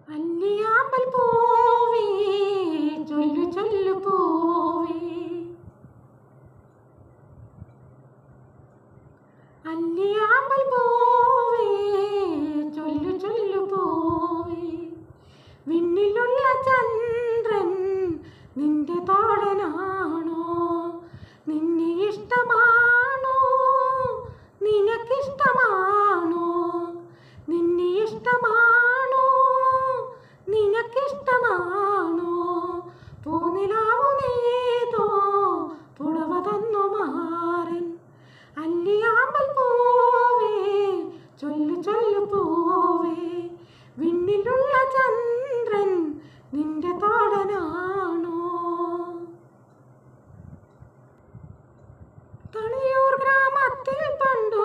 അല്ലിയാമ്പൽ പൂവേ ചൊല്ലു ചൊല്ലു പൂവേ, അല്ലിയാമ്പൽ പൂവേ ചൊല്ലു ചൊല്ലു പൂവേ, വിണ്ണിലുള്ള ചന്ദ്രൻ നിന്റെ തോഴനാണോ? നിന്നെ ഇഷ്ടമാണോ? നിനക്കിഷ്ടമാണോ? നിന്നെ ഇഷ്ടമാണോ? നിനക്കിഷ്ടമാണോ? പൂനിലാവു നെയ്തോ പുടവ തന്നു മാറൻ, അല്ലിയാമ്പൽ പൂവേ ചൊല്ലു ചൊല്ലു പൂവേ, വിണ്ണിലുള്ള ചന്ദ്രൻ നിന്റെ തോഴനാണോ? തളിയൂർ ഗ്രാമത്തിൽ പണ്ടു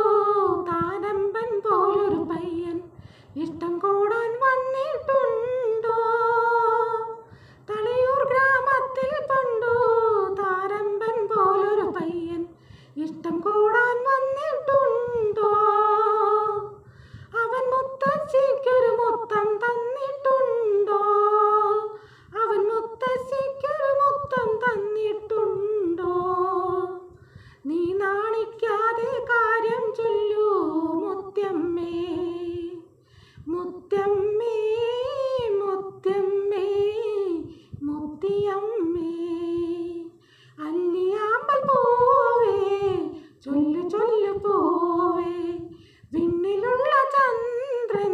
താരമ്പൻ പോലൊരു പയ്യൻ ഇഷ്ടം കൂടാൻ വന്നിട്ടുണ്ടോ? തളിയൂർ ഗ്രാമത്തിൽ പണ്ടു താരമ്പൻ പോലൊരു പയ്യൻ ഇഷ്ടം കൂടാൻ വന്നിട്ടുണ്ടോ? അവൻ മുത്തശ്ശിക്കൊരു മുത്തം തന്നിട്ടുണ്ടോ? അവൻ മുത്തശ്ശിക്കൊരു മുത്തം തന്നിട്ടുണ്ടോ? നീ നാണിക്കാതെ കാര്യം ചൊല്ലൂ മുത്തമ്മേ, മുത്തമ്മേ, മുത്തമ്മേ, മുത്തിയമ്മേ, അല്ലിയാമ്പൽ പൂവേ ചൊല്ലു ചൊല്ലു പൂവേ, വിണ്ണിലുള്ള ചന്ദ്രൻ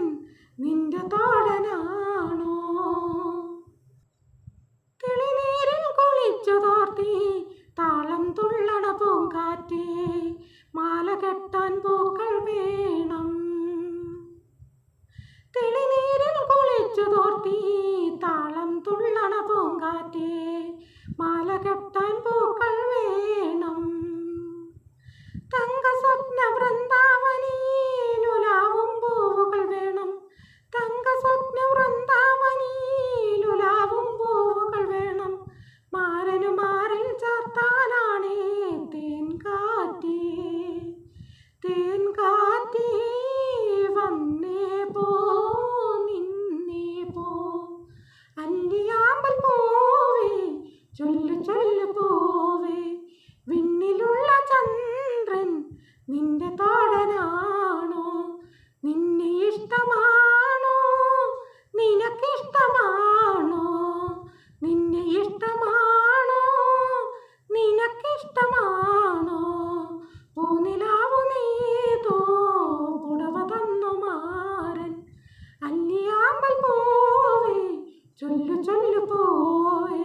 നിന്റെ തോഴനാണോ? കിളിനീരിൽ കുളിച്ചു തോർത്തി താളം തുള്ളണ പൂങ്കാറ്റേ, മാല കെട്ടാൻ പൂക്കൾ വേണം. കിളിനീരിൽ കുളിച്ചു തോർത്തി താളം തുള്ളണ പൂങ്കാറ്റേ, മാല കെട്ടാൻ പൂക്കൾ വേണം. തങ്ക സ്വപ്ന വൃന്ദാവനിയിലുലാവും പൂവുകൾ വേണം. തങ്ക സ്വപ്ന വൃന്ദാവനിയിലുലാവും പൂവുകൾ വേണം. മാരനു മാറിൽ ചാർത്താനാണേ തേൻ കാറ്റേ, തേൻ കാറ്റേ വന്നേ പോ നിന്നേ പോ, അല്ലിയാമ്പൽ പൂവേ ചൊല്ലു ചൊല്ലു പൂവേ, വിണ്ണിലുള്ള ചന്ദ്രൻ നിന്റെ തോഴനാണോ? നിന്നെ ഇഷ്ടമാണോ? നിനക്കിഷ്ടമാണോ? നിന്നെ ഇഷ്ടമാണോ? നിനക്കിഷ്ടമാണോ? പൂനിലാവു നെയ്തോ പുടവ തന്നു മാറൻ, അല്ലിയാമ്പൽ പൂവേ ചൊല്ലു ചൊല്ലു പൂവേ.